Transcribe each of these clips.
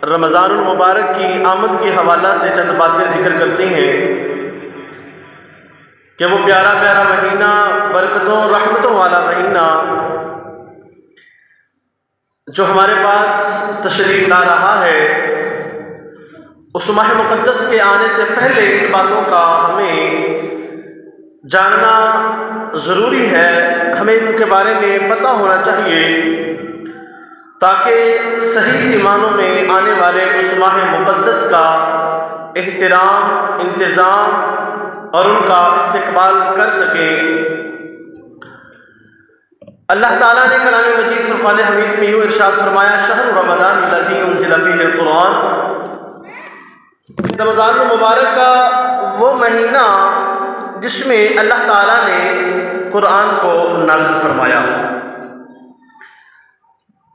رمضان المبارک کی آمد کے حوالہ سے چند باتیں ذکر کرتے ہیں کہ وہ پیارا پیارا مہینہ، برکتوں رحمتوں والا مہینہ جو ہمارے پاس تشریف لا رہا ہے، اس ماہ مقدس کے آنے سے پہلے ان باتوں کا ہمیں جاننا ضروری ہے، ہمیں ان کے بارے میں پتہ ہونا چاہیے تاکہ صحیح سی معنوں میں آنے والے اس ماہ مقدس کا احترام، انتظام اور ان کا استقبال کر سکیں۔ اللہ تعالیٰ نے کلام مجید فرقان حمید میں یوں ارشاد فرمایا، شہر رمضان الذی انزل فیہ القرآن، رمضان المبارک کا وہ مہینہ جس میں اللہ تعالیٰ نے قرآن کو نازل فرمایا،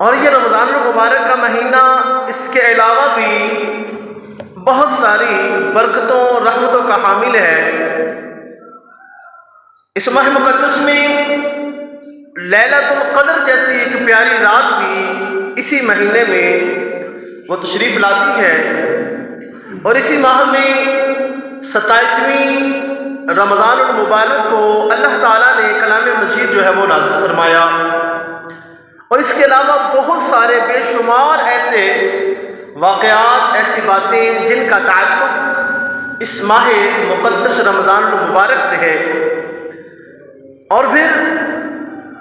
اور یہ رمضان المبارک کا مہینہ اس کے علاوہ بھی بہت ساری برکتوں رحمتوں کا حامل ہے۔ اس ماہ مقدس میں لیلۃ القدر جیسی ایک پیاری رات بھی اسی مہینے میں وہ تشریف لاتی ہے، اور اسی ماہ میں 27ویں رمضان المبارک کو اللہ تعالیٰ نے کلام مجید جو ہے وہ نازل فرمایا، اور اس کے علاوہ بہت سارے بے شمار ایسے واقعات، ایسی باتیں جن کا تعلق اس ماہ مقدس رمضان المبارک سے ہے، اور پھر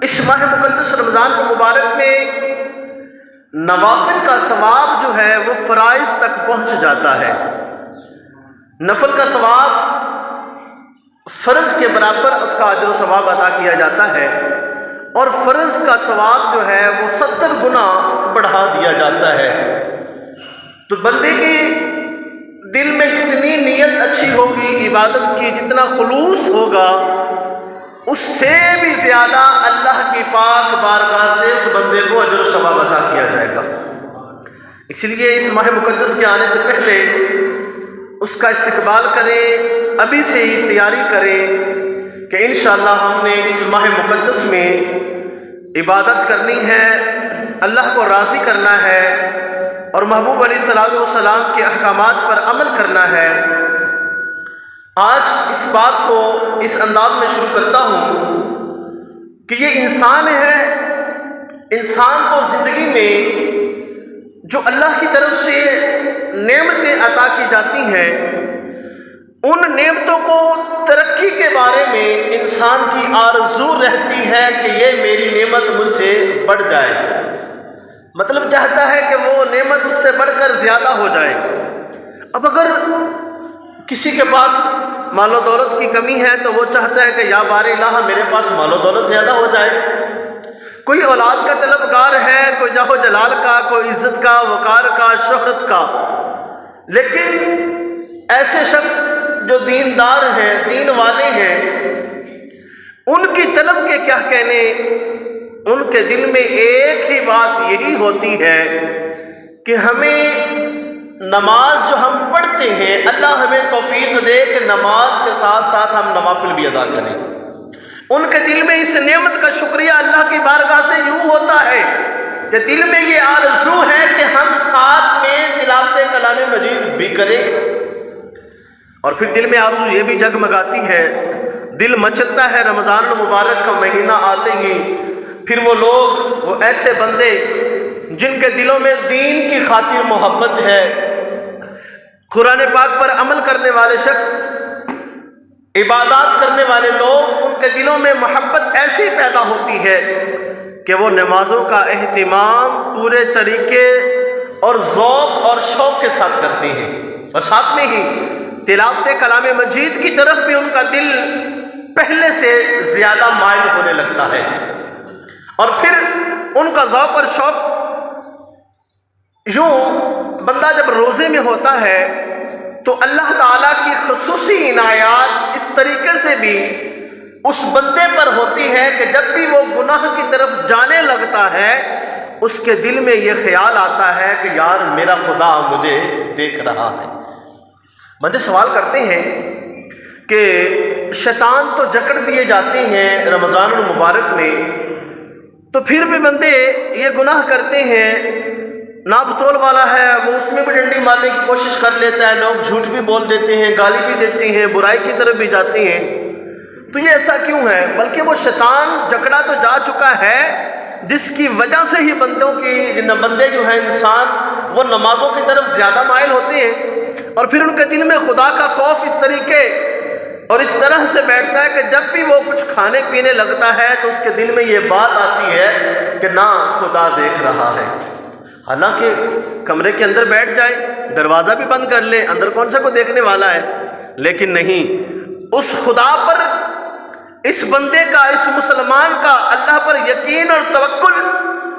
اس ماہ مقدس رمضان المبارک میں نوافل کا ثواب جو ہے وہ فرائض تک پہنچ جاتا ہے۔ نفل کا ثواب فرض کے برابر اس کا اجر و ثواب عطا کیا جاتا ہے، اور فرض کا ثواب جو ہے وہ 70 گنا بڑھا دیا جاتا ہے۔ تو بندے کے دل میں جتنی نیت اچھی ہوگی عبادت کی، جتنا خلوص ہوگا، اس سے بھی زیادہ اللہ کی پاک بارگاہ سے اس بندے کو اجر و ثواب عطا کیا جائے گا۔ اس لیے اس ماہ مقدس کے آنے سے پہلے اس کا استقبال کریں، ابھی سے ہی تیاری کریں کہ انشاءاللہ ہم نے اس ماہ مقدس میں عبادت کرنی ہے، اللہ کو راضی کرنا ہے، اور محبوب علیہ الصلوۃ والسلام کے احکامات پر عمل کرنا ہے۔ آج اس بات کو اس انداز میں شروع کرتا ہوں کہ یہ انسان ہے، انسان کو زندگی میں جو اللہ کی طرف سے نعمتیں عطا کی جاتی ہیں، ان نعمتوں کو ترقی کے بارے میں انسان کی آرزو رہتی ہے کہ یہ میری نعمت مجھ سے بڑھ جائے، مطلب چاہتا ہے کہ وہ نعمت اس سے بڑھ کر زیادہ ہو جائے۔ اب اگر کسی کے پاس مال و دولت کی کمی ہے تو وہ چاہتا ہے کہ یا بار الہ میرے پاس مال و دولت زیادہ ہو جائے۔ کوئی اولاد کا طلبگار ہے، کوئی جاہ و جلال کا، کوئی عزت کا، وقار کا، شہرت کا، لیکن ایسے شخص جو دیندار ہیں، دین والے ہیں، ان کی طلب کے کیا کہنے، ان کے دل میں ایک ہی بات یہی ہوتی ہے کہ ہمیں نماز جو ہم پڑھتے ہیں، اللہ ہمیں توفیق دے کہ نماز کے ساتھ ساتھ ہم نوافل بھی ادا کریں۔ ان کے دل میں اس نعمت کا شکریہ اللہ کی بارگاہ سے یوں ہوتا ہے کہ دل میں یہ آرزو ہے کہ ہم ساتھ میں تلاوت کلام مجید بھی کریں، اور پھر دل میں آرزو یہ بھی جگمگاتی ہے، دل مچلتا ہے رمضان المبارک کا مہینہ آتے ہی، پھر وہ لوگ، وہ ایسے بندے جن کے دلوں میں دین کی خاطر محبت ہے، قرآن پاک پر عمل کرنے والے شخص، عبادات کرنے والے لوگ، ان کے دلوں میں محبت ایسی پیدا ہوتی ہے کہ وہ نمازوں کا اہتمام پورے طریقے اور ذوق اور شوق کے ساتھ کرتے ہیں، اور ساتھ میں ہی تلاوت کلام مجید کی طرف بھی ان کا دل پہلے سے زیادہ مائل ہونے لگتا ہے، اور پھر ان کا ذوق اور شوق یوں بندہ جب روزے میں ہوتا ہے تو اللہ تعالیٰ کی خصوصی عنایات اس طریقے سے بھی اس بندے پر ہوتی ہے کہ جب بھی وہ گناہ کی طرف جانے لگتا ہے اس کے دل میں یہ خیال آتا ہے کہ یار میرا خدا مجھے دیکھ رہا ہے۔ بندے سوال کرتے ہیں کہ شیطان تو جکڑ دیے جاتے ہیں رمضان المبارک میں، تو پھر بھی بندے یہ گناہ کرتے ہیں، ناپ تول والا ہے وہ اس میں بھی مارنے کی کوشش کر لیتا ہے، لوگ جھوٹ بھی بول دیتے ہیں، گالی بھی دیتے ہیں، برائی کی طرف بھی جاتے ہیں۔ تو یہ ایسا کیوں ہے؟ بلکہ وہ شیطان جکڑا تو جا چکا ہے، جس کی وجہ سے ہی بندے جو ہیں انسان وہ نمازوں کی طرف زیادہ مائل ہوتے ہیں، اور پھر ان کے دل میں خدا کا خوف اس طریقے اور اس طرح سے بیٹھتا ہے کہ جب بھی وہ کچھ کھانے پینے لگتا ہے تو اس کے دل میں یہ بات آتی ہے کہ نہ خدا دیکھ رہا ہے۔ حالانکہ کمرے کے اندر بیٹھ جائے، دروازہ بھی بند کر لے، اندر کون سا کوئی دیکھنے والا ہے، لیکن نہیں، اس خدا پر، اس بندے کا، اس مسلمان کا اللہ پر یقین اور توکل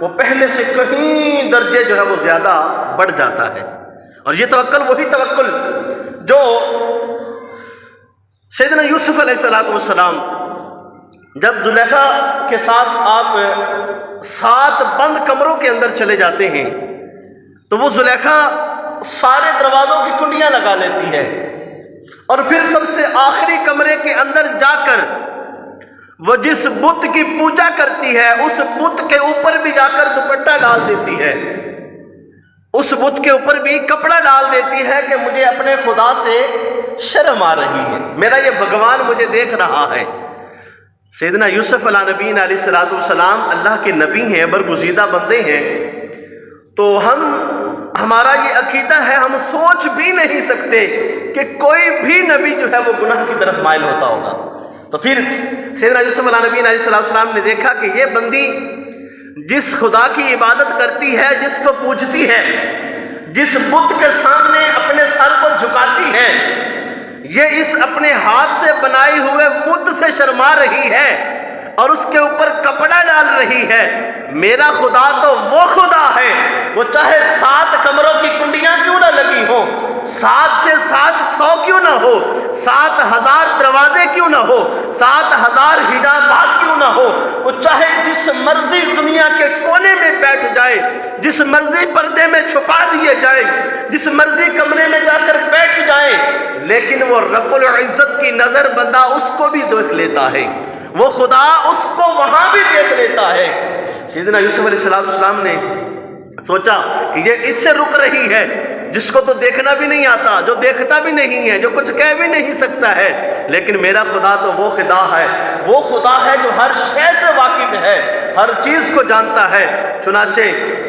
وہ پہلے سے کہیں درجے جو ہے وہ زیادہ بڑھ جاتا ہے۔ اور یہ توکل وہی توکل جو سیدنا یوسف علیہ السلام جب زلیخا کے ساتھ آپ 7 بند کمروں کے اندر چلے جاتے ہیں تو وہ زلیخا سارے دروازوں کی کنڈیاں لگا لیتی ہے، اور پھر سب سے آخری کمرے کے اندر جا کر وہ جس بت کی پوجا کرتی ہے اس بت کے اوپر بھی جا کر دوپٹہ ڈال دیتی ہے، اس بت کے اوپر بھی کپڑا ڈال دیتی ہے کہ مجھے اپنے خدا سے شرم آ رہی ہے، میرا یہ بھگوان مجھے دیکھ رہا ہے۔ سیدنا یوسف علیہ نبینا علیہ السلام اللہ کے نبی ہیں، برگزیدہ بندے ہیں، تو ہمارا یہ عقیدہ ہے، ہم سوچ بھی نہیں سکتے کہ کوئی بھی نبی جو ہے وہ گناہ کی طرف مائل ہوتا ہوگا۔ تو پھر سیدنا یوسف علیہ نبینا علیہ السلام نے دیکھا کہ یہ بندی جس خدا کی عبادت کرتی ہے، جس کو پوجتی ہے، جس بت کے سامنے اپنے سر کو جھکاتی ہے، یہ اس اپنے ہاتھ سے بنائے ہوئے بت سے شرما رہی ہے اور اس کے اوپر کپڑا ڈال رہی ہے، میرا خدا تو وہ خدا ہے، وہ چاہے 7 کمروں کی کنڈیاں کیوں نہ لگی ہوں، 7 سے 7 100 کیوں نہ ہو، 7000 دروازے کیوں نہ ہو، 7000 حجابات کیوں نہ ہو، وہ چاہے جس مرضی دنیا کے کونے میں بیٹھ جائے، جس مرضی پردے میں چھپا دیے جائے، جس مرضی کمرے میں جا کر بیٹھ جائے، لیکن وہ رب العزت کی نظر بندہ اس کو بھی دیکھ لیتا ہے، وہ خدا اس کو وہاں بھی دیکھ لیتا ہے۔ سیدنا یوسف علیہ السلام نے سوچا کہ یہ اس سے رک رہی ہے، جس کو تو دیکھنا بھی نہیں آتا، جو دیکھتا بھی نہیں ہے، جو کچھ کہہ بھی نہیں سکتا ہے، لیکن میرا خدا تو وہ خدا ہے، وہ خدا ہے جو ہر شے سے واقف ہے، ہر چیز کو جانتا ہے۔ چنانچہ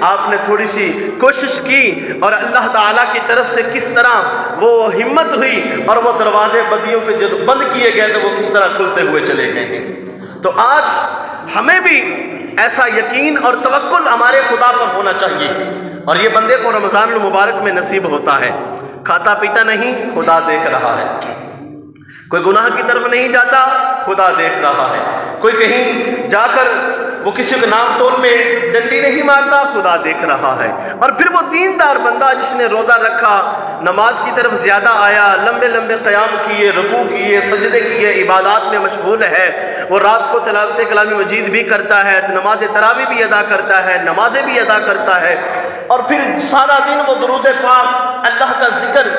آپ نے تھوڑی سی کوشش کی اور اللہ تعالیٰ کی طرف سے کس طرح وہ ہمت ہوئی اور وہ دروازے بدیوں کے جو بند کیے گئے تو وہ کس طرح کھلتے ہوئے چلے گئے ہیں۔ تو آج ہمیں بھی ایسا یقین اور توکل ہمارے خدا پر ہونا چاہیے، اور یہ بندے کو رمضان المبارک میں نصیب ہوتا ہے۔ کھاتا پیتا نہیں، خدا دیکھ رہا ہے، کوئی گناہ کی طرف نہیں جاتا، خدا دیکھ رہا ہے، کوئی کہیں جا کر وہ کسی کے نام تول میں ڈنڈی نہیں مارتا، خدا دیکھ رہا ہے۔ اور پھر وہ دیندار بندہ جس نے روزہ رکھا، نماز کی طرف زیادہ آیا، لمبے لمبے قیام کیے، رکوع کیے، سجدے کیے، عبادات میں مشغول ہے، وہ رات کو تلاوت کلام مجید بھی کرتا ہے، نماز تراویح بھی ادا کرتا ہے، نمازیں بھی ادا کرتا ہے، اور پھر سارا دن وہ درود پاک، اللہ کا ذکر،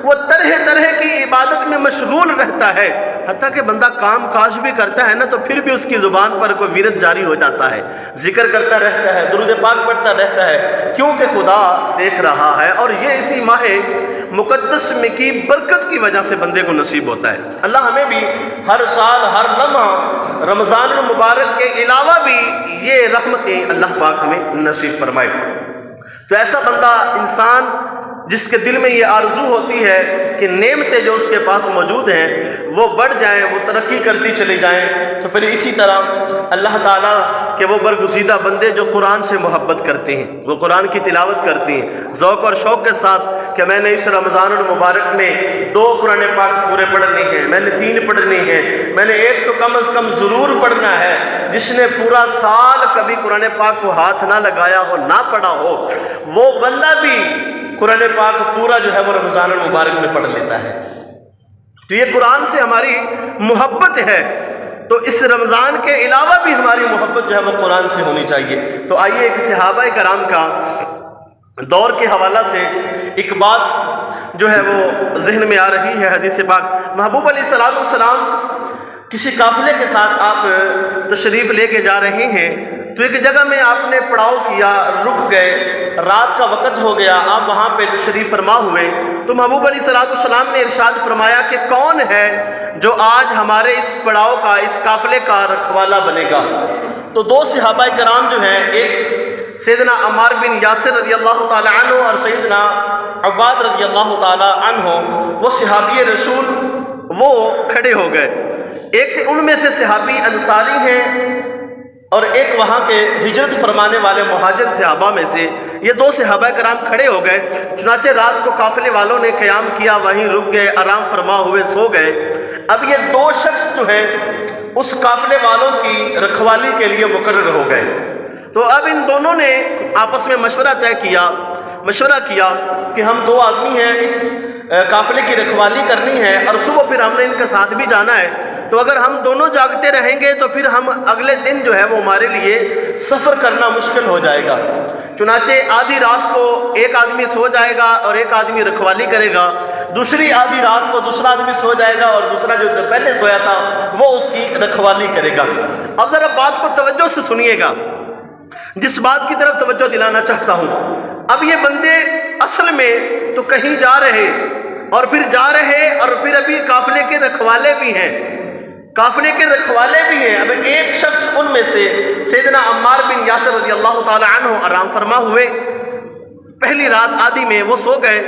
وہ طرح طرح کی عبادت میں مشغول رہتا ہے، حتیٰ کہ بندہ کام کاج بھی کرتا ہے نا تو پھر بھی اس کی زبان پر کوئی ورد جاری ہو جاتا ہے، ذکر کرتا رہتا ہے، درود پاک پڑھتا رہتا ہے، کیونکہ خدا دیکھ رہا ہے۔ اور یہ اسی ماہ مقدس میں کی برکت کی وجہ سے بندے کو نصیب ہوتا ہے۔ اللہ ہمیں بھی ہر سال ہر لمحہ رمضان المبارک کے علاوہ بھی یہ رحمتیں اللہ پاک ہمیں نصیب فرمائے۔ تو ایسا بندہ، انسان جس کے دل میں یہ آرزو ہوتی ہے کہ نعمتیں جو اس کے پاس موجود ہیں وہ بڑھ جائیں، وہ ترقی کرتی چلی جائیں، تو پھر اسی طرح اللہ تعالیٰ کہ وہ برگزیدہ بندے جو قرآن سے محبت کرتے ہیں، وہ قرآن کی تلاوت کرتے ہیں ذوق اور شوق کے ساتھ کہ میں نے اس رمضان المبارک میں 2 قرآن پاک پورے پڑھنے ہیں، میں نے 3 پڑھنے ہیں، میں نے 1 تو کم از کم ضرور پڑھنا ہے۔ جس نے پورا سال کبھی قرآن پاک کو ہاتھ نہ لگایا ہو، نہ پڑھا ہو، وہ بندہ بھی قرآن پاک پورا جو ہے وہ رمضان المبارک میں پڑھ لیتا ہے۔ تو یہ قرآن سے ہماری محبت ہے، تو اس رمضان کے علاوہ بھی ہماری محبت جو ہے وہ قرآن سے ہونی چاہیے۔ تو آئیے ایک صحابہ کرام کا دور کے حوالہ سے ایک بات جو ہے وہ ذہن میں آ رہی ہے، حدیث پاک محبوب علیہ السلام کسی قافلے کے ساتھ آپ تشریف لے کے جا رہے ہیں تو ایک جگہ میں آپ نے پڑاؤ کیا، رک گئے، رات کا وقت ہو گیا، آپ وہاں پہ تشریف فرما ہوئے، تو محبوب علیہ السلام نے ارشاد فرمایا کہ کون ہے جو آج ہمارے اس پڑاؤ کا، اس قافلے کا رکھوالا بنے گا؟ تو دو صحابہ کرام جو ہیں، ایک سیدنا عمار بن یاسر رضی اللہ تعالی عنہ اور سیدنا عباد رضی اللہ تعالی عنہ، وہ صحابی رسول وہ کھڑے ہو گئے۔ ایک ان میں سے صحابی انصاری ہیں اور ایک وہاں کے ہجرت فرمانے والے مہاجر صحابہ میں سے، یہ دو صحابہ کرام کھڑے ہو گئے۔ چنانچہ رات کو قافلے والوں نے قیام کیا، وہیں رک گئے، آرام فرما ہوئے سو گئے۔ اب یہ دو شخص جو ہیں اس قافلے والوں کی رکھوالی کے لیے مقرر ہو گئے۔ تو اب ان دونوں نے آپس میں مشورہ کیا کہ ہم دو آدمی ہیں، اس قافلے کی رکھوالی کرنی ہے اور صبح پھر ہم نے ان کے ساتھ بھی جانا ہے، تو اگر ہم دونوں جاگتے رہیں گے تو پھر ہم اگلے دن جو ہے وہ ہمارے لیے سفر کرنا مشکل ہو جائے گا۔ چنانچہ آدھی رات کو ایک آدمی سو جائے گا اور ایک آدمی رکھوالی کرے گا، دوسری آدھی رات کو دوسرا آدمی سو جائے گا اور دوسرا جو پہلے سویا تھا وہ اس کی رکھوالی کرے گا۔ اب ذرا بات کو توجہ سے سنیے گا، جس بات کی طرف توجہ دلانا چاہتا ہوں۔ اب یہ بندے اصل میں تو کہیں جا رہے اور پھر ابھی قافلے کے رکھوالے بھی ہیں، اب ایک شخص ان میں سے سیدنا عمار بن یاسر رضی اللہ تعالی عنہ آرام فرما ہوئے، پہلی رات آدھی میں وہ سو گئے،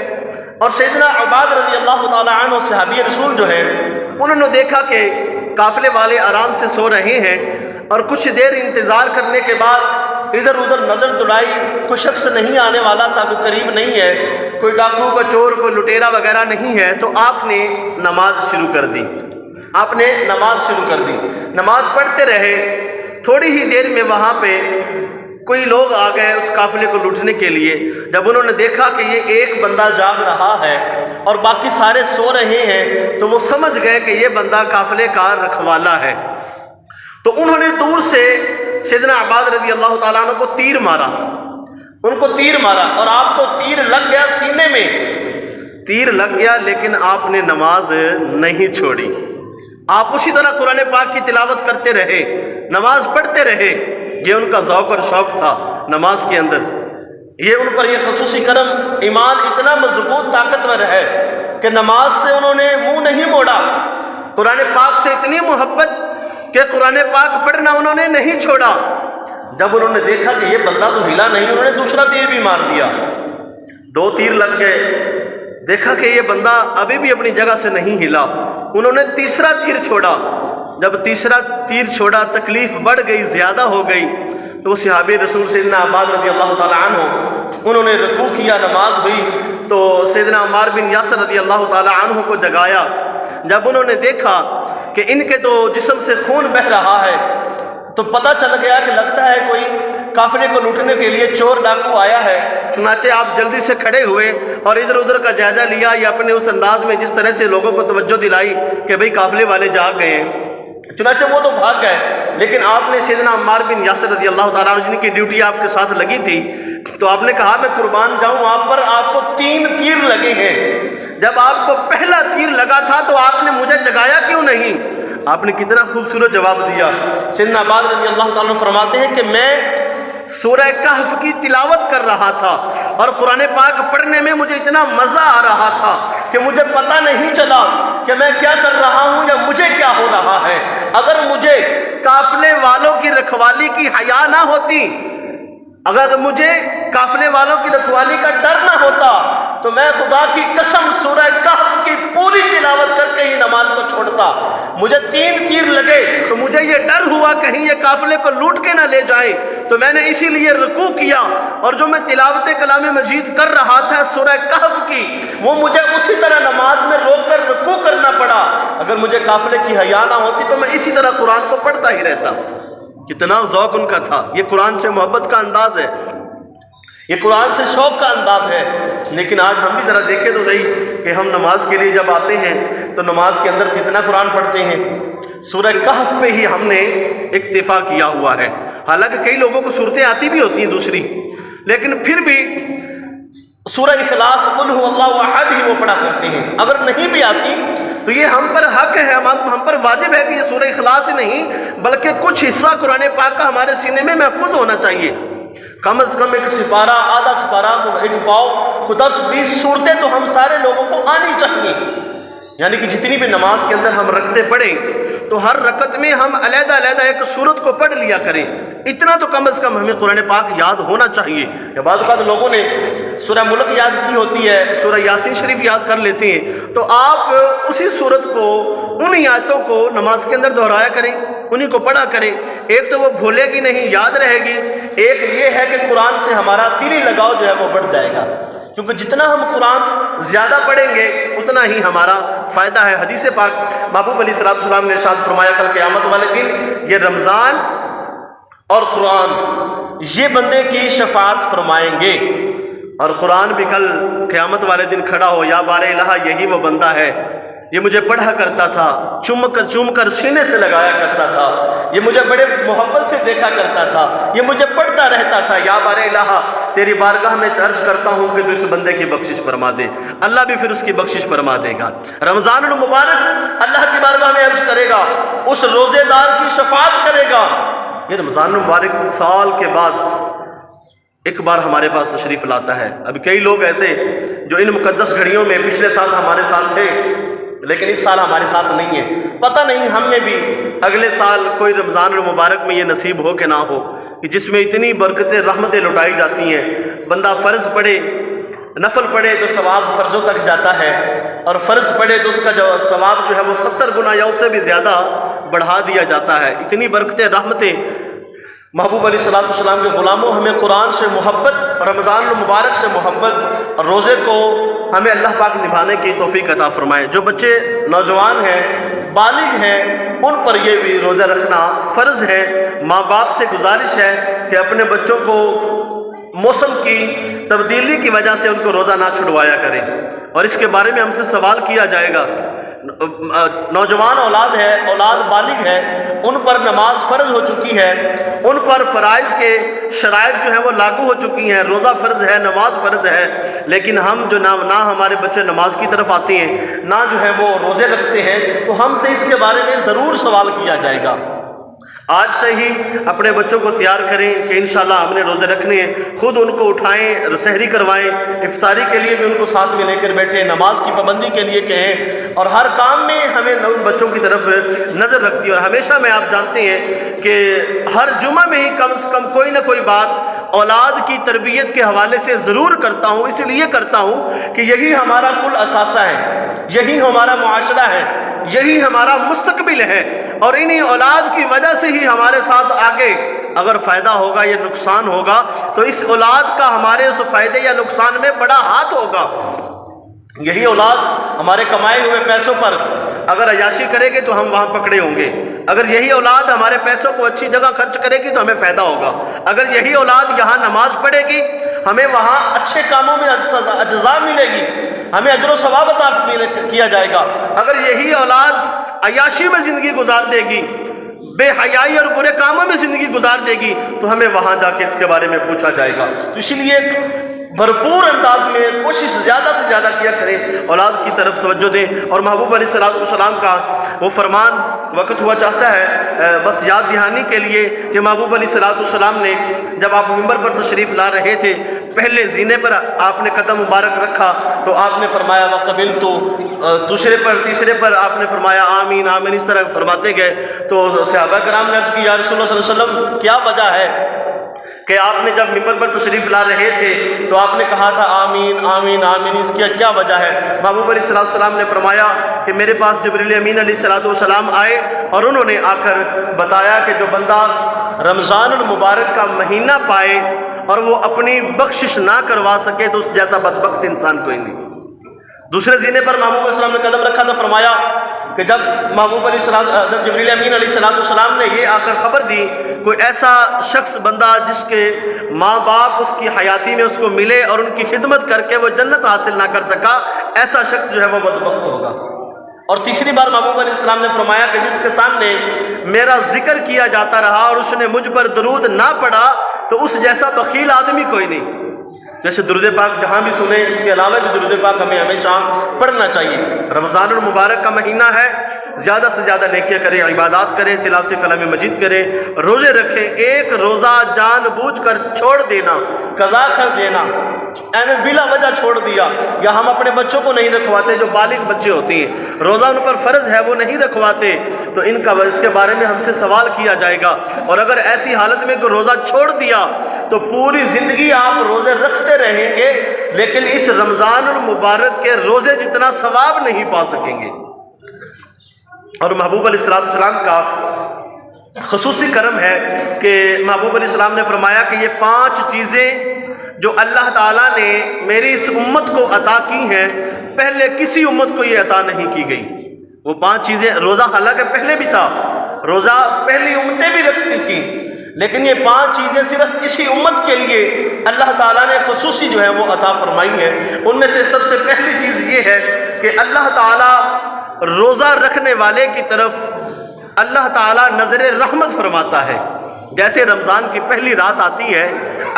اور سیدنا عباد رضی اللہ تعالی عنہ صحابی رسول جو ہے انہوں نے دیکھا کہ قافلے والے آرام سے سو رہے ہیں، اور کچھ دیر انتظار کرنے کے بعد ادھر ادھر نظر دوڑائی، کوئی شخص نہیں آنے والا تھا، کوئی قریب نہیں ہے، کوئی ڈاکو، کوئی چور، کوئی لٹیرا وغیرہ نہیں ہے، تو آپ نے نماز شروع کر دی۔ نماز پڑھتے رہے، تھوڑی ہی دیر میں وہاں پہ کوئی لوگ آ گئے اس قافلے کو لوٹنے کے لیے۔ جب انہوں نے دیکھا کہ یہ ایک بندہ جاگ رہا ہے اور باقی سارے سو رہے ہیں، تو وہ سمجھ گئے کہ یہ بندہ قافلے کا رکھوالا ہے۔ تو انہوں نے دور سے سیدنا عباد رضی اللہ تعالیٰ عنہ کو تیر مارا، اور آپ کو تیر لگ گیا سینے میں، لیکن آپ نے نماز نہیں چھوڑی۔ آپ اسی طرح قرآن پاک کی تلاوت کرتے رہے، نماز پڑھتے رہے۔ یہ ان کا ذوق اور شوق تھا نماز کے اندر، یہ ان پر یہ خصوصی کرم، ایمان اتنا مضبوط طاقتور ہے کہ نماز سے انہوں نے منہ نہیں موڑا، قرآن پاک سے اتنی محبت کہ قرآن پاک پڑھنا انہوں نے نہیں چھوڑا۔ جب انہوں نے دیکھا کہ یہ بندہ تو ہلا نہیں، انہوں نے دوسرا تیر بھی مار دیا، 2 تیر لگ گئے۔ دیکھا کہ یہ بندہ ابھی بھی اپنی جگہ سے نہیں ہلا، انہوں نے تیسرا تیر چھوڑا۔ جب تیسرا تیر چھوڑا، تکلیف بڑھ گئی، زیادہ ہو گئی، تو وہ صحابی رسول سیدنا عباد رضی اللہ تعالی عنہ انہوں نے رکوع کیا، نماز ہوئی، تو سیدنا عمار بن یاسر رضی اللہ تعالی عنہ کو جگایا۔ جب انہوں نے دیکھا کہ ان کے تو جسم سے خون بہہ رہا ہے، تو پتہ چل گیا کہ لگتا ہے کوئی قافلے کو لوٹنے کے لیے چور ڈاکو آیا ہے۔ چنانچہ آپ جلدی سے کھڑے ہوئے اور ادھر ادھر کا جائزہ لیا، یا اپنے اس انداز میں جس طرح سے لوگوں کو توجہ دلائی کہ بھئی قافلے والے جاگ گئے ہیں۔ چنانچہ وہ تو بھاگ گئے، لیکن آپ نے سیدنا عمار بن یاسر رضی اللہ تعالیٰ عنہ جن کی ڈیوٹی آپ کے ساتھ لگی تھی، تو آپ نے کہا میں قربان جاؤں، آپ پر آپ کو 3 تیر لگے ہیں، جب آپ کو پہلا تیر لگا تھا تو آپ نے مجھے جگایا کیوں نہیں؟ آپ نے کتنا خوبصورت جواب دیا۔ سیدنا عباد رضی اللہ تعالیٰ عنہ فرماتے ہیں کہ میں سورہ کہف کی تلاوت کر رہا تھا اور قرآن پاک پڑھنے میں مجھے اتنا مزہ آ رہا تھا کہ مجھے پتہ نہیں چلا کہ میں کیا کر رہا ہوں یا مجھے کیا ہو رہا ہے۔ اگر مجھے قافلے والوں کی رکھوالی کی حیا نہ ہوتی، اگر مجھے قافلے والوں کی رکھوالی کا ڈر نہ ہوتا، تو میں خدا کی قسم سورہ کہف کی پوری تلاوت کر کے ہی نماز کو چھوڑتا۔ مجھے 3 تیر لگے تو مجھے یہ ڈر ہوا کہیں یہ قافلے کو لوٹ کے نہ لے جائیں، تو میں نے اسی لیے رکوع کیا، اور جو میں تلاوت کلام مجید کر رہا تھا سورہ کہف کی، وہ مجھے اسی طرح نماز میں روک کر رکوع کرنا پڑا۔ اگر مجھے قافلے کی حیا نہ ہوتی تو میں اسی طرح قرآن کو پڑھتا ہی رہتا۔ کتنا ذوق ان کا تھا، یہ قرآن سے محبت کا انداز ہے، یہ قرآن سے شوق کا انداز ہے۔ لیکن آج ہم بھی ذرا دیکھیں تو صحیح کہ ہم نماز کے لیے جب آتے ہیں تو نماز کے اندر کتنا قرآن پڑھتے ہیں۔ سورہ کہف پہ ہی ہم نے اکتفا کیا ہوا ہے، حالانکہ کئی لوگوں کو صورتیں آتی بھی ہوتی ہیں دوسری، لیکن پھر بھی سورہ اخلاص قل هو اللہ احد ہی وہ پڑھا کرتے ہیں۔ اگر نہیں بھی آتی تو یہ ہم پر حق ہے، ہم پر واجب ہے کہ یہ سورہ اخلاص ہی نہیں بلکہ کچھ حصہ قرآن پاک کا ہمارے سینے میں محفوظ ہونا چاہیے۔ کم از کم ایک سپارہ، آدھا سپارہ، ایک پاؤ کو 10-20 صورتیں تو ہم سارے لوگوں کو آنی چاہیے۔ یعنی کہ جتنی بھی نماز کے اندر ہم رکعتیں پڑھیں تو ہر رکعت میں ہم علیحدہ علیحدہ ایک سورت کو پڑھ لیا کریں، اتنا تو کم از کم ہمیں قرآن پاک یاد ہونا چاہیے۔ یا بعض اوقات لوگوں نے سورہ ملک یاد کی ہوتی ہے، سورہ یاسین شریف یاد کر لیتے ہیں، تو آپ اسی سورت کو، ان آیتوں کو نماز کے اندر دہرایا کریں، انہی کو پڑھا کریں۔ ایک تو وہ بھولے گی نہیں، یاد رہے گی، ایک یہ ہے کہ قرآن سے ہمارا دلی لگاؤ جو ہے وہ بڑھ جائے گا، کیونکہ جتنا ہم قرآن زیادہ پڑھیں گے اتنا ہی ہمارا فائدہ ہے۔ حدیث پاک محبوب علیہ السلام نے ارشاد فرمایا کل قیامت والے دن یہ رمضان اور قرآن یہ بندے کی شفاعت فرمائیں گے، اور قرآن بھی کل قیامت والے دن کھڑا ہو، یا بار الہ یہی وہ بندہ ہے، یہ مجھے پڑھا کرتا تھا، چوم کر سینے سے لگایا کرتا تھا، یہ مجھے بڑے محبت سے دیکھا کرتا تھا، یہ مجھے پڑھتا رہتا تھا، یا بار الہ تیری بارگاہ میں عرض کرتا ہوں کہ تو اس بندے کی بخشش فرما دے۔ اللہ بھی پھر اس کی بخشش فرما دے گا۔ رمضان المبارک اللہ کی بارگاہ میں عرض کرے گا، اس روزے دار کی شفاعت کرے گا۔ یہ رمضان المبارک سال کے بعد ایک بار ہمارے پاس تشریف لاتا ہے۔ اب کئی لوگ ایسے جو ان مقدس گھڑیوں میں پچھلے سال ہمارے ساتھ تھے لیکن اس سال ہمارے ساتھ نہیں ہے، پتہ نہیں ہم نے بھی اگلے سال کوئی رمضان المبارک میں یہ نصیب ہو کہ نہ ہو کہ جس میں اتنی برکتیں، رحمتیں لٹائی جاتی ہیں۔ بندہ فرض پڑھے، نفل پڑھے تو ثواب فرضوں تک جاتا ہے، اور فرض پڑھے تو اس کا جو ثواب جو ہے وہ 70 گنا یا اس سے بھی زیادہ بڑھا دیا جاتا ہے۔ اتنی برکتیں، رحمتیں۔ محبوب علیہ السلام کے غلاموں، ہمیں قرآن سے محبت، رمضان المبارک سے محبت، اور روزے کو ہمیں اللہ پاک نبھانے کی توفیق عطا فرمائے۔ جو بچے نوجوان ہیں، بالغ ہیں، ان پر یہ بھی روزہ رکھنا فرض ہے۔ ماں باپ سے گزارش ہے کہ اپنے بچوں کو موسم کی تبدیلی کی وجہ سے ان کو روزہ نہ چھڑوایا کریں، اور اس کے بارے میں ہم سے سوال کیا جائے گا۔ نوجوان اولاد ہے، اولاد بالغ ہے، ان پر نماز فرض ہو چکی ہے، ان پر فرائض کے شرائط جو ہیں وہ لاگو ہو چکی ہیں، روزہ فرض ہے، نماز فرض ہے، لیکن ہم جو نہ ہمارے بچے نماز کی طرف آتے ہیں، نہ جو ہے وہ روزے رکھتے ہیں، تو ہم سے اس کے بارے میں ضرور سوال کیا جائے گا۔ آج سے ہی اپنے بچوں کو تیار کریں کہ انشاءاللہ ہم نے روزے رکھنے ہیں، خود ان کو اٹھائیں، سحری کروائیں، افطاری کے لیے بھی ان کو ساتھ میں لے کر بیٹھیں، نماز کی پابندی کے لیے کہیں، اور ہر کام میں ہمیں ان بچوں کی طرف نظر رکھتی ہے۔ اور ہمیشہ میں آپ جانتے ہیں کہ ہر جمعہ میں ہی کم سے کم کوئی نہ کوئی بات اولاد کی تربیت کے حوالے سے ضرور کرتا ہوں، اس لیے کرتا ہوں کہ یہی ہمارا کل اثاثہ ہے، یہی ہمارا معاشرہ ہے، یہی ہمارا مستقبل ہے، اور انہی اولاد کی وجہ سے ہی ہمارے ساتھ آگے اگر فائدہ ہوگا یا نقصان ہوگا تو اس اولاد کا ہمارے اس فائدے یا نقصان میں بڑا ہاتھ ہوگا۔ یہی اولاد ہمارے کمائے ہوئے پیسوں پر اگر عیاشی کرے گی تو ہم وہاں پکڑے ہوں گے، اگر یہی اولاد ہمارے پیسوں کو اچھی جگہ خرچ کرے گی تو ہمیں فائدہ ہوگا، اگر یہی اولاد یہاں نماز پڑھے گی ہمیں وہاں اچھے کاموں میں اجزا ملے گی، ہمیں اجر و ثواب عطا کیا جائے گا، اگر یہی اولاد عیاشی میں زندگی گزار دے گی، بے حیائی اور برے کاموں میں زندگی گزار دے گی تو ہمیں وہاں جا کے اس کے بارے میں پوچھا جائے گا۔ تو اسی لیے بھرپور انداز میں کوشش زیادہ سے زیادہ کیا کریں، اولاد کی طرف توجہ دیں۔ اور محبوب علیہ السلام کا وہ فرمان وقت ہوا چاہتا ہے بس یاد دہانی کے لیے کہ محبوب علیہ السلام نے جب آپ ممبر پر تشریف لا رہے تھے، پہلے زینے پر آپ نے قدم مبارک رکھا تو آپ نے فرمایا وَقَبِلْتُ، دوسرے پر، تیسرے پر آپ نے فرمایا آمین آمین، اس طرح فرماتے گئے۔ تو صحابہ کرام نے عرض کی یا رسول اللہ صلی اللہ علیہ وسلم کیا وجہ ہے کہ آپ نے جب ممبر پر تشریف لا رہے تھے تو آپ نے کہا تھا آمین آمین آمین، اس کی کیا وجہ ہے؟ محبوب علیہ السلام نے فرمایا کہ میرے پاس جبریل امین علیہ السلام آئے اور انہوں نے آ کر بتایا کہ جو بندہ رمضان المبارک کا مہینہ پائے اور وہ اپنی بخشش نہ کروا سکے تو اس جیسا بدبخت انسان کوئی نہیں۔ دوسرے زینے پر محبوب علیہ السلام نے قدم رکھا تو فرمایا کہ جب محبوب علیہ السلام، جبریل امین علیہ السلام نے یہ آ کر خبر دی کوئی ایسا شخص بندہ جس کے ماں باپ اس کی حیاتی میں اس کو ملے اور ان کی خدمت کر کے وہ جنت حاصل نہ کر سکا، ایسا شخص جو ہے وہ بدبخت ہوگا۔ اور تیسری بار محبوب علیہ السلام نے فرمایا کہ جس کے سامنے میرا ذکر کیا جاتا رہا اور اس نے مجھ پر درود نہ پڑھا تو اس جیسا بخیل آدمی کوئی نہیں۔ جیسے درود پاک جہاں بھی سنیں، اس کے علاوہ بھی درود پاک ہمیں ہمیشہ پڑھنا چاہیے۔ رمضان المبارک کا مہینہ ہے، زیادہ سے زیادہ نیکیاں کریں، عبادات کریں، تلاوت کلام مجید کریں، روزے رکھیں۔ ایک روزہ جان بوجھ کر چھوڑ دینا، قضا کر دینا، ایویں بلا وجہ چھوڑ دیا، یا ہم اپنے بچوں کو نہیں رکھواتے، جو بالغ بچے ہوتے ہیں روزہ ان پر فرض ہے وہ نہیں رکھواتے، تو اس کے بارے میں ہم سے سوال کیا جائے گا۔ اور اگر ایسی حالت میں کوئی روزہ چھوڑ دیا تو پوری زندگی آپ روزے رکھتے رہیں گے، لیکن اس رمضان المبارک کے روزے جتنا ثواب نہیں پا سکیں گے۔ اور محبوب علیہ السلام کا خصوصی کرم ہے کہ محبوب علیہ السلام نے فرمایا کہ یہ 5 چیزیں جو اللہ تعالیٰ نے میری اس امت کو عطا کی ہیں، پہلے کسی امت کو یہ عطا نہیں کی گئی۔ وہ 5 چیزیں، روزہ حالانکہ پہلے بھی تھا، روزہ پہلی امتیں بھی رکھتی تھیں، لیکن یہ 5 چیزیں صرف اسی امت کے لیے اللہ تعالیٰ نے خصوصی جو ہے وہ عطا فرمائی ہیں۔ ان میں سے سب سے پہلی چیز یہ ہے کہ اللہ تعالیٰ روزہ رکھنے والے کی طرف اللہ تعالیٰ نظر رحمت فرماتا ہے۔ جیسے رمضان کی پہلی رات آتی ہے،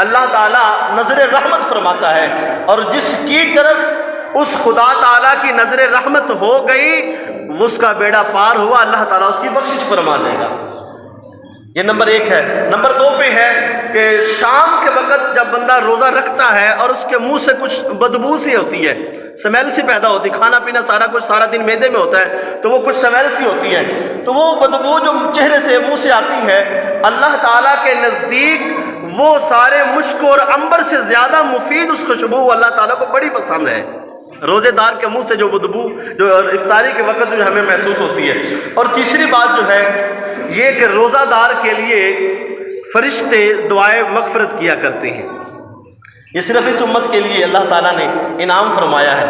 اللہ تعالیٰ نظر رحمت فرماتا ہے، اور جس کی طرف اس خدا تعالیٰ کی نظر رحمت ہو گئی، اس کا بیڑا پار ہوا، اللہ تعالیٰ اس کی بخشش فرما دے گا۔ یہ نمبر 1 ہے۔ نمبر 2 پہ ہے کہ شام کے وقت جب بندہ روزہ رکھتا ہے اور اس کے منہ سے کچھ بدبو سی ہوتی ہے، سمیل سی پیدا ہوتی، کھانا پینا سارا کچھ سارا دن معدے میں ہوتا ہے تو وہ کچھ سمیل سی ہوتی ہے، تو وہ بدبو جو چہرے سے منہ سے آتی ہے، اللہ تعالیٰ کے نزدیک وہ سارے مشک اور عنبر سے زیادہ مفید اس خوشبو اللہ تعالیٰ کو بڑی پسند ہے۔ روزے دار کے منہ سے جو بدبو جو افطاری کے وقت جو ہمیں محسوس ہوتی ہے۔ اور تیسری بات جو ہے یہ کہ روزہ دار کے لیے فرشتے دعائیں مغفرت کیا کرتے ہیں۔ یہ صرف اس امت کے لیے اللہ تعالیٰ نے انعام فرمایا ہے۔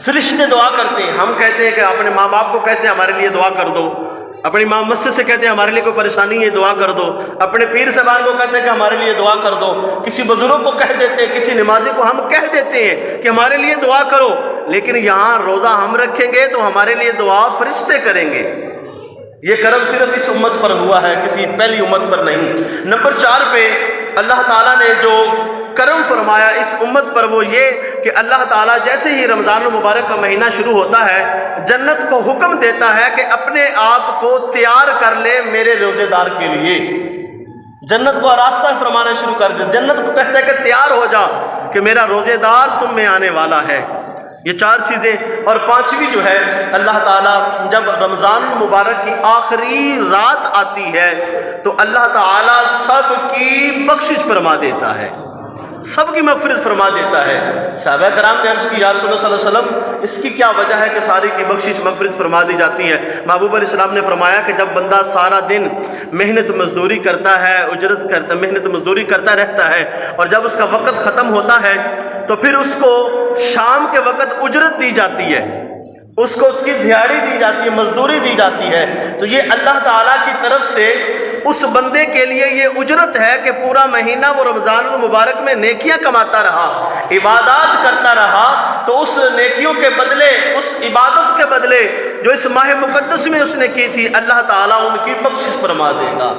فرشتے دعا کرتے ہیں، ہم کہتے ہیں کہ اپنے ماں باپ کو کہتے ہیں ہمارے لیے دعا کر دو، اپنی ماں مسجد سے کہتے ہیں ہمارے لیے کوئی پریشانی ہے دعا کر دو، اپنے پیر صاحبان کو کہتے ہیں کہ ہمارے لیے دعا کر دو، کسی بزرگ کو کہہ دیتے ہیں، کسی نمازی کو ہم کہہ دیتے ہیں کہ ہمارے لیے دعا کرو، لیکن یہاں روزہ ہم رکھیں گے تو ہمارے لیے دعا فرشتے کریں گے۔ یہ کرم صرف اس امت پر ہوا ہے، کسی پہلی امت پر نہیں۔ نمبر 4 پہ اللہ تعالیٰ نے جو کرم فرمایا اس امت پر وہ یہ کہ اللہ تعالیٰ جیسے ہی رمضان المبارک کا مہینہ شروع ہوتا ہے، جنت کو حکم دیتا ہے کہ اپنے آپ کو تیار کر لے میرے روزے دار کے لیے۔ جنت کو راستہ فرمانا شروع کر دے، جنت کو کہتا ہے کہ تیار ہو جا کہ میرا روزے دار تم میں آنے والا ہے۔ یہ 4 چیزیں۔ اور 5ویں جو ہے، اللہ تعالیٰ جب رمضان المبارک کی آخری رات آتی ہے تو اللہ تعالیٰ سب کی بخشش فرما دیتا ہے، سب کی مغفرت فرما دیتا ہے۔ صحابہ کرام نے عرض کی یا رسول اللہ صلی اللہ علیہ وسلم اس کی کیا وجہ ہے کہ ساری کی بخشش مغفرت فرما دی جاتی ہے؟ محبوب علیہ السلام نے فرمایا کہ جب بندہ سارا دن محنت مزدوری کرتا ہے، محنت مزدوری کرتا رہتا ہے، اور جب اس کا وقت ختم ہوتا ہے تو پھر اس کو شام کے وقت اجرت دی جاتی ہے، اس کو اس کی دہاڑی دی جاتی ہے، مزدوری دی جاتی ہے، تو یہ اللہ تعالیٰ کی طرف سے اس بندے کے لیے یہ اجرت ہے کہ پورا مہینہ وہ رمضان المبارک میں نیکیاں کماتا رہا، عبادات کرتا رہا، تو اس نیکیوں کے بدلے، اس عبادت کے بدلے جو اس ماہ مقدس میں اس نے کی تھی، اللہ تعالیٰ ان کی بخشش فرما دے گا۔